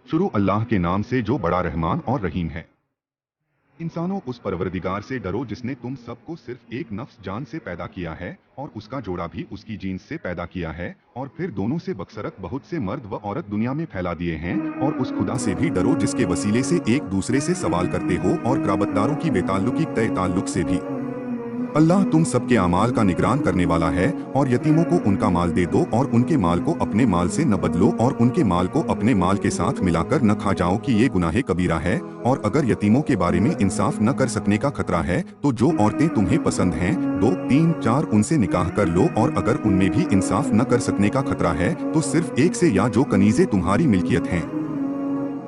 शुरू अल्लाह के नाम से जो बड़ा रहमान और रहीम है। इंसानों, उस परवरदिगार से डरो जिसने तुम सबको सिर्फ एक नफ्स जान से पैदा किया है और उसका जोड़ा भी उसकी जीन्स से पैदा किया है, और फिर दोनों से बकसरत बहुत से मर्द व औरत दुनिया में फैला दिए हैं। और उस खुदा से भी डरो जिसके वसीले से एक दूसरे से सवाल करते हो, और कराबतदारों की बेताल्लुकी तय ताल्लुक से भी। अल्लाह तुम सबके अमाल का निगरान करने वाला है। और यतीमों को उनका माल दे दो, और उनके माल को अपने माल से न बदलो, और उनके माल को अपने माल के साथ मिलाकर न खा जाओ कि ये गुनाह कबीरा है। और अगर यतीमों के बारे में इंसाफ न कर सकने का खतरा है तो जो औरतें तुम्हें पसंद हैं 2, 3, 4 उनसे निकाह कर लो। और अगर उनमें भी इंसाफ न कर सकने का खतरा है तो सिर्फ एक से, या जो कनीज़े तुम्हारी मिल्कियत हैं।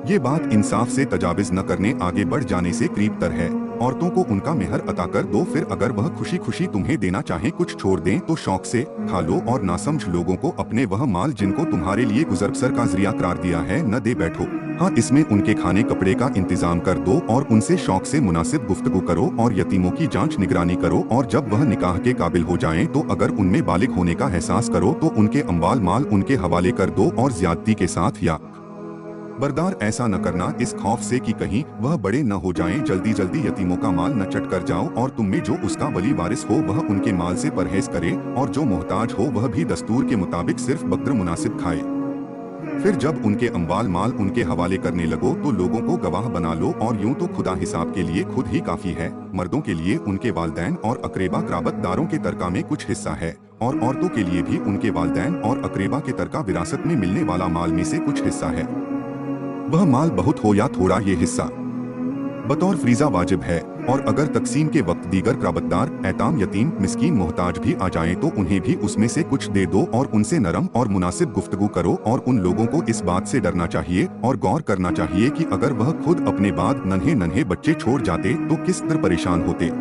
ये बात इंसाफ से तजाविज न करने, आगे बढ़ जाने से करीब तर है। औरतों को उनका मेहर अता कर दो, फिर अगर वह खुशी खुशी तुम्हें देना चाहे कुछ छोड़ दें तो शौक से खा लो, और नासमझ लोगों को अपने वह माल जिनको तुम्हारे लिए गुजरबसर का जरिया करार दिया है न दे बैठो। हाँ, इसमें उनके खाने कपड़े का इंतजाम कर दो, और उनसे शौक से मुनासिब गुफ्तगू करो, और यतीमों की जांच निगरानी करो। और जब वह निकाह के काबिल हो जाएं तो अगर उनमें बालिग होने का एहसास करो तो उनके अम्वाल माल उनके हवाले कर दो, और ज्यादती के साथ या बरदार ऐसा न करना इस खौफ से कि कहीं वह बड़े न हो जाएं। जल्दी जल्दी यतीमों का माल न चट कर जाओ, और तुम में जो उसका वली वारिस हो वह उनके माल से परहेज करे, और जो मोहताज हो वह भी दस्तूर के मुताबिक सिर्फ बकद्र मुनासिब खाए। फिर जब उनके अम्वाल माल उनके हवाले करने लगो तो लोगों को गवाह बना लो, और यूं तो खुदा हिसाब के लिए खुद ही काफी है। मर्दों के लिए उनके वालदैन और अकरेबा कराबतदारों के तरका में कुछ हिस्सा है, और औरतों के लिए भी उनके वालदैन और अकरेबा के तरका विरासत में मिलने वाला माल में से कुछ हिस्सा है। वह माल बहुत हो या थोड़ा, ये हिस्सा बतौर फरीजा वाजिब है। और अगर तकसीम के वक्त दीगर कराबतदार, ऐताम, यतीम, मिस्कीन, मोहताज भी आ जाएं तो उन्हें भी उसमें से कुछ दे दो, और उनसे नरम और मुनासिब गुफ्तगू करो। और उन लोगों को इस बात से डरना चाहिए और गौर करना चाहिए कि अगर वह खुद अपने बाद नन्हे नन्हे बच्चे छोड़ जाते तो किस तरह परेशान होते।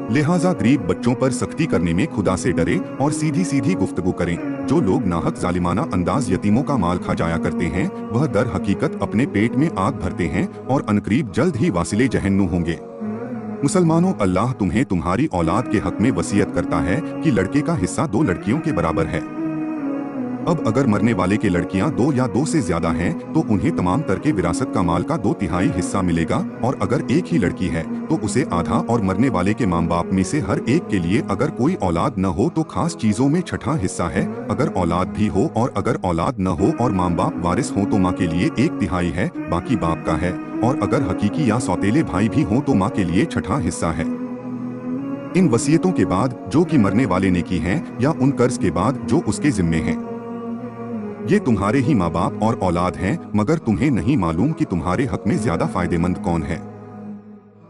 लिहाजा गरीब बच्चों पर सख्ती करने में खुदा से डरे और सीधी सीधी गुफ्तगू करें। जो लोग नाहक जालिमाना अंदाज यतीमों का माल खा जाया करते हैं वह दर हकीकत अपने पेट में आग भरते हैं, और अनकरीब जल्द ही वासिले जहन्नुम होंगे। मुसलमानों, अल्लाह तुम्हें तुम्हारी औलाद के हक में वसीयत करता है कि लड़के का हिस्सा 2 लड़कियों के बराबर है। अब अगर मरने वाले के लड़कियां 2 या 2 से ज्यादा हैं तो उन्हें तमाम तरके विरासत का माल का 2/3 हिस्सा मिलेगा, और अगर एक ही लड़की है तो उसे आधा, और मरने वाले के माँ बाप में से हर एक के लिए अगर कोई औलाद न हो तो खास चीजों में छठा हिस्सा है। अगर औलाद भी हो और अगर औलाद न हो और माँ बाप वारिस हो तो माँ के लिए 1/3 है, बाकी बाप का है। और अगर हकीकी या सौतेले भाई भी हो तो माँ के लिए छठा हिस्सा है। इन वसीयतों के बाद जो कि मरने वाले ने की हैं, या उन कर्ज के बाद जो उसके जिम्मे हैं। ये तुम्हारे ही माँ बाप और औलाद हैं, मगर तुम्हें नहीं मालूम कि तुम्हारे हक में ज्यादा फायदेमंद कौन है।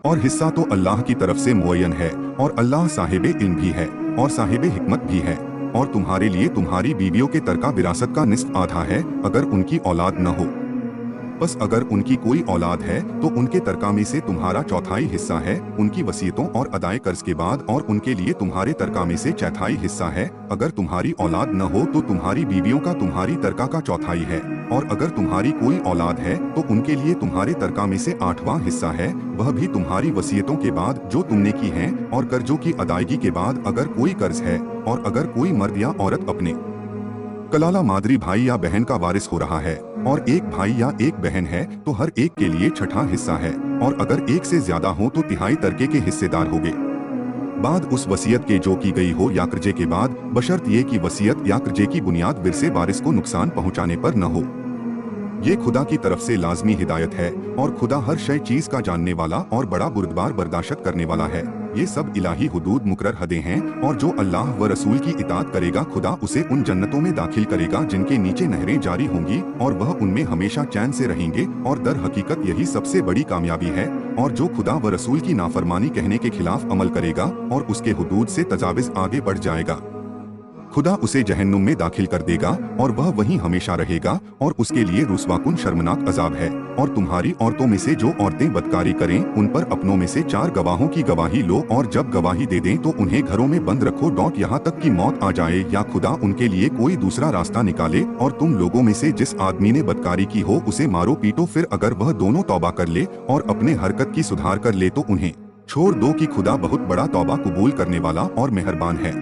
और हिस्सा तो अल्लाह की तरफ से मुअय्यन है, और अल्लाह साहिबे इल्म भी है और साहिबे हिकमत भी है। और तुम्हारे लिए तुम्हारी बीवियों के तरका विरासत का निस्फ आधा है अगर उनकी औलाद न हो। बस अगर उनकी कोई औलाद है तो उनके तरका में से तुम्हारा 1/4 हिस्सा है उनकी वसीयतों और अदाए कर्ज के बाद, और उनके लिए तुम्हारे तरका में से 1/4 हिस्सा है। अगर तुम्हारी औलाद न हो तो तुम्हारी बीवियों का तुम्हारी तरका का 1/4 है, और अगर तुम्हारी कोई औलाद है तो उनके लिए तुम्हारे तरका में से 8वां हिस्सा है, वह भी तुम्हारी वसीयतों के बाद जो तुमने की हैं, और कर्जों की अदायगी के बाद अगर कोई कर्ज है, और अगर कोई मर्द या औरत अपने कलाला मादरी भाई या बहन का वारिस हो रहा है और एक भाई या एक बहन है तो हर एक के लिए 6ठा हिस्सा है, और अगर एक से ज्यादा हो तो 1/3 तरके के हिस्सेदार होंगे। बाद उस वसीयत के जो की गई हो या कर्जे के बाद, बशर्त ये कि वसीयत या कर्जे की बुनियाद विरसे वारिस को नुकसान पहुंचाने पर न हो। ये खुदा की तरफ से लाजमी हिदायत है, और खुदा हर शय चीज का जानने वाला और बड़ा बुर्दबार बर्दाश्त करने वाला है। ये सब इलाही हुदूद मुकर्रर हदें हैं, और जो अल्लाह व रसूल की इताअत करेगा खुदा उसे उन जन्नतों में दाखिल करेगा जिनके नीचे नहरें जारी होंगी, और वह उनमें हमेशा चैन से रहेंगे। और दर हकीकत यही सबसे बड़ी कामयाबी है। और जो खुदा व रसूल की नाफरमानी कहने के खिलाफ अमल करेगा और उसके हुदूद से तजाविज आगे बढ़ जाएगा, खुदा उसे जहन्नुम में दाखिल कर देगा और वह वहीं हमेशा रहेगा, और उसके लिए रुस्वाकुन शर्मनाक अजाब है। और तुम्हारी औरतों में से जो औरतें बदकारी करें उन पर अपनों में से 4 गवाहों की गवाही लो, और जब गवाही दे दें तो उन्हें घरों में बंद रखो यहाँ तक कि मौत आ जाए या खुदा उनके लिए कोई दूसरा रास्ता निकाले। और तुम लोगों में से जिस आदमी ने बदकारी की हो उसे मारो पीटो, फिर अगर वह दोनों तौबा कर ले और अपने हरकत की सुधार कर ले तो उन्हें छोड़ दो कि खुदा बहुत बड़ा तौबा कबूल करने वाला और मेहरबान है।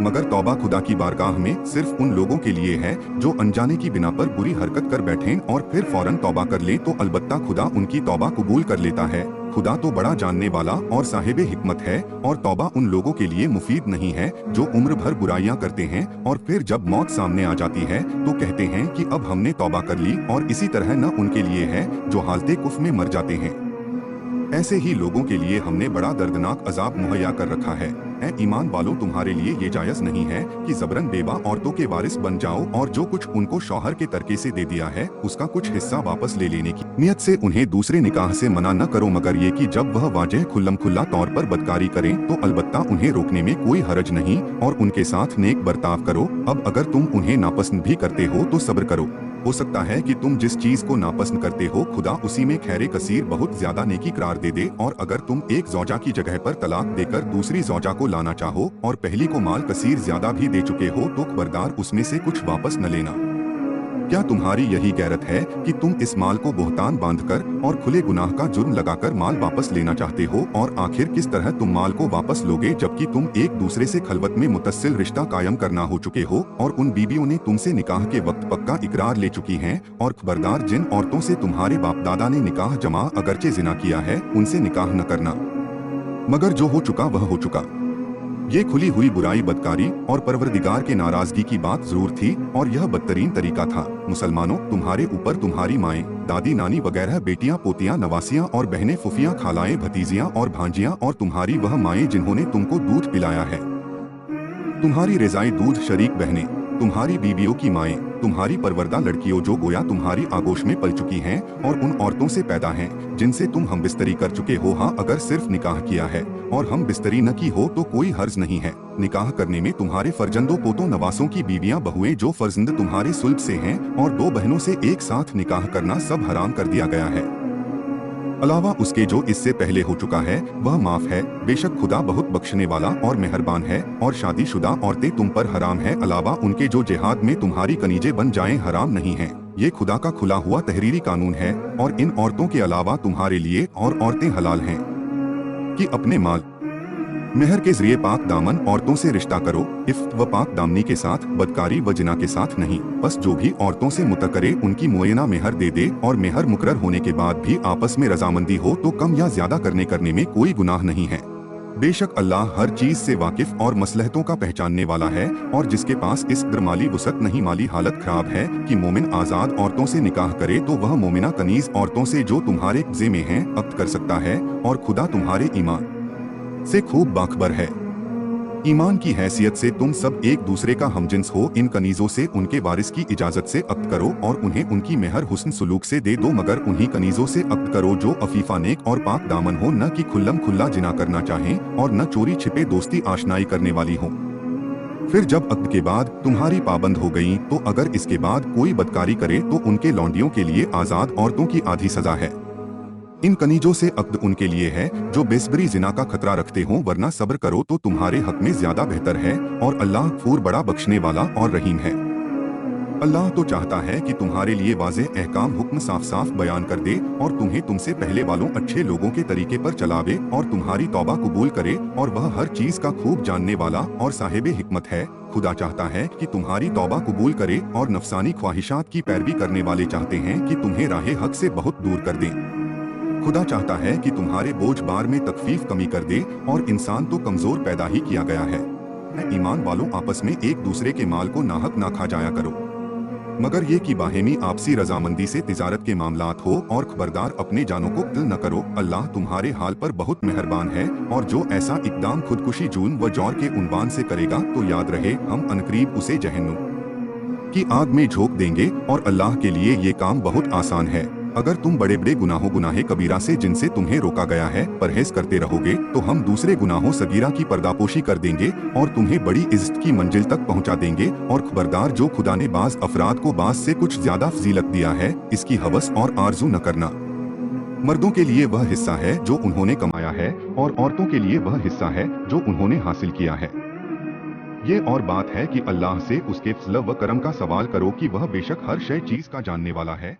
मगर तौबा खुदा की बारगाह में सिर्फ उन लोगों के लिए है जो अनजाने की बिना पर बुरी हरकत कर बैठें और फिर फौरन तौबा कर लें, तो अलबत्ता खुदा उनकी तौबा कबूल कर लेता है। खुदा तो बड़ा जानने वाला और साहिबे हिकमत है, और तौबा उन लोगों के लिए मुफीद नहीं है जो उम्र भर बुराइयां करते हैं और फिर जब मौत सामने आ जाती है तो कहते हैं कि अब हमने तौबा कर ली, और इसी तरह न उनके लिए है जो हालते कुफ में मर जाते हैं। ऐसे ही लोगों के लिए हमने बड़ा दर्दनाक अजाब मुहैया कर रखा है। ऐ ईमान वालों, तुम्हारे लिए ये जायज़ नहीं है कि जबरन बेवा औरतों के वारिस बन जाओ और जो कुछ उनको शौहर के तरके से दे दिया है उसका कुछ हिस्सा वापस ले लेने की नियत से उन्हें दूसरे निकाह से मना न करो, मगर ये कि जब वह वाजह खुल्लम खुल्ला तौर पर बदकारी करें तो अलबत्ता उन्हें रोकने में कोई हरज नहीं, और उनके साथ नेक बर्ताव करो। अब अगर तुम उन्हें नापसंद भी करते हो तो सब्र करो। हो सकता है कि तुम जिस चीज को नापसंद करते हो खुदा उसी में खैर कसीर बहुत ज्यादा नेकी करार दे दे, और अगर तुम एक ज़ौजा की जगह पर तलाक देकर दूसरी ज़ौजा को लाना चाहो और पहली को माल कसीर ज्यादा भी दे चुके हो तो खबरदार उसमें से कुछ वापस न लेना। क्या तुम्हारी यही गैरत है कि तुम इस माल को बोहतान बांधकर और खुले गुनाह का जुर्म लगाकर माल वापस लेना चाहते हो? और आखिर किस तरह तुम माल को वापस लोगे जबकि तुम एक दूसरे से खलवत में मुतस्सिल रिश्ता कायम करना हो चुके हो और उन बीबियों ने तुमसे निकाह के वक्त पक्का इकरार ले चुकी हैं? और खबरदार, जिन औरतों से तुम्हारे बाप दादा ने निकाह जमा अगरचे जिना किया है उनसे निकाह न करना, मगर जो हो चुका वह हो चुका। ये खुली हुई बुराई, बदकारी और परवरदिगार के नाराजगी की बात जरूर थी, और यह बदतरीन तरीका था। मुसलमानों, तुम्हारे ऊपर तुम्हारी माएँ, दादी, नानी वगैरह, बेटियां, पोतियां, नवासियां और बहनें, फुफियां, खालाएं, भतीजियां और भांजियां, और तुम्हारी वह माएँ जिन्होंने तुमको दूध पिलाया है, तुम्हारी रिजाई दूध शरीक बहनें, तुम्हारी बीवियों की माएँ, तुम्हारी परवरदा लड़कियों जो गोया तुम्हारी आगोश में पल चुकी हैं, और उन औरतों से पैदा हैं जिनसे तुम हम बिस्तरी कर चुके हो। हाँ, अगर सिर्फ निकाह किया है और हम बिस्तरी न की हो तो कोई हर्ज नहीं है। निकाह करने में तुम्हारे फर्जंदों, पोतों, नवासों की बीवियां, बहुएं जो फर्जंद तुम्हारे सुल्ब से हैं, और दो बहनों से एक साथ निकाह करना सब हराम कर दिया गया है। अलावा उसके जो इससे पहले हो चुका है वह माफ है। बेशक खुदा बहुत बख्शने वाला और मेहरबान है। और शादीशुदा औरतें तुम पर हराम है, अलावा उनके जो जिहाद में तुम्हारी कनीजे बन जाएं हराम नहीं है। ये खुदा का खुला हुआ तहरीरी कानून है। और इन औरतों के अलावा तुम्हारे लिए और औरतें हलाल हैं कि अपने माल मेहर के जरिए पाक दामन औरतों से रिश्ता करो, इफ्त व पाक दामनी के साथ, बदकारी व जिना के साथ नहीं। बस जो भी औरतों से मुतकरे उनकी मुयना मेहर दे दे, और मेहर मुकर्रर होने के बाद भी आपस में रजामंदी हो तो कम या ज्यादा करने में कोई गुनाह नहीं है। बेशक अल्लाह हर चीज से वाकिफ और मसलहतों का पहचानने वाला है। और जिसके पास इस कदर माली वसत नहीं, माली हालत खराब है कि मोमिन आजाद औरतों से निकाह करे, तो वह मोमिना कनीज औरतों से जो तुम्हारे कब्जे में हैं अक्द कर सकता है, और खुदा तुम्हारे ईमान से खूब बाखबर है। ईमान की हैसियत से तुम सब एक दूसरे का हमजिन्स हो। इन कनीजों से उनके वारिस की इजाजत से अक्द करो और उन्हें उनकी मेहर हुस्न सुलूक से दे दो, मगर उन्हीं कनीजों से अक्द करो जो अफीफा, नेक और पाक दामन हो, न कि खुल्लम खुल्ला जिना करना चाहें और न चोरी छिपे दोस्ती आशनाई करने वाली हो। फिर जब अक्द के बाद तुम्हारी पाबंद हो गई तो अगर इसके बाद कोई बदकारी करे तो उनके लौंडियों के लिए आजाद औरतों की आधी सजा है। इन कनीजों से अक्द उनके लिए है जो बेसब्री जिना का खतरा रखते हों, वरना सब्र करो तो तुम्हारे हक में ज्यादा बेहतर है। और अल्लाह गफूर, बड़ा बख्शने वाला और रहीम है। अल्लाह तो चाहता है कि तुम्हारे लिए वाज़ेह अहकाम हुक्म साफ साफ बयान कर दे और तुम्हें तुमसे पहले वालों अच्छे लोगों के तरीके पर चलावे और तुम्हारी तौबा कबूल करे, और वह हर चीज का खूब जानने वाला और साहिबे हिकमत है। खुदा चाहता है कि तुम्हारी तौबा कबूल करे, और नफसानी ख्वाहिशात की पैरवी करने वाले चाहते हैं कि तुम्हें राह हक से बहुत दूर कर दें। खुदा चाहता है कि तुम्हारे बोझ बार में तकफीफ कमी कर दे, और इंसान तो कमजोर पैदा ही किया गया है। ईमान वालों, आपस में एक दूसरे के माल को नाहक ना खा जाया करो, मगर ये कि बाहेमी आपसी रजामंदी से तिजारत के मामलात हो, और खबरदार अपने जानों को कत्ल न करो। अल्लाह तुम्हारे हाल पर बहुत मेहरबान है। और जो ऐसा इकदाम खुदकुशी, जुल्म व जौर के उन्वान से करेगा तो याद रहे हम अनकरीब उसे जहन्नुम की आग में झोंक देंगे, और अल्लाह के लिए ये काम बहुत आसान है। अगर तुम बड़े बड़े गुनाहे कबीरा से जिनसे तुम्हें रोका गया है परहेज करते रहोगे तो हम दूसरे गुनाहों सगीरा की पर्दापोशी कर देंगे और तुम्हें बड़ी इज्जत की मंजिल तक पहुंचा देंगे। और खबरदार, जो खुदा ने बाज अफराद को बाज से कुछ ज्यादा फजीलत दिया है, इसकी हवस और आरजू न करना। मर्दों के लिए वह हिस्सा है जो उन्होंने कमाया है, और औरतों के लिए वह हिस्सा है जो उन्होंने हासिल किया है। ये और बात है कि अल्लाह से उसके फज़ल व करम का सवाल करो कि वह बेशक हर शय चीज का जानने वाला है।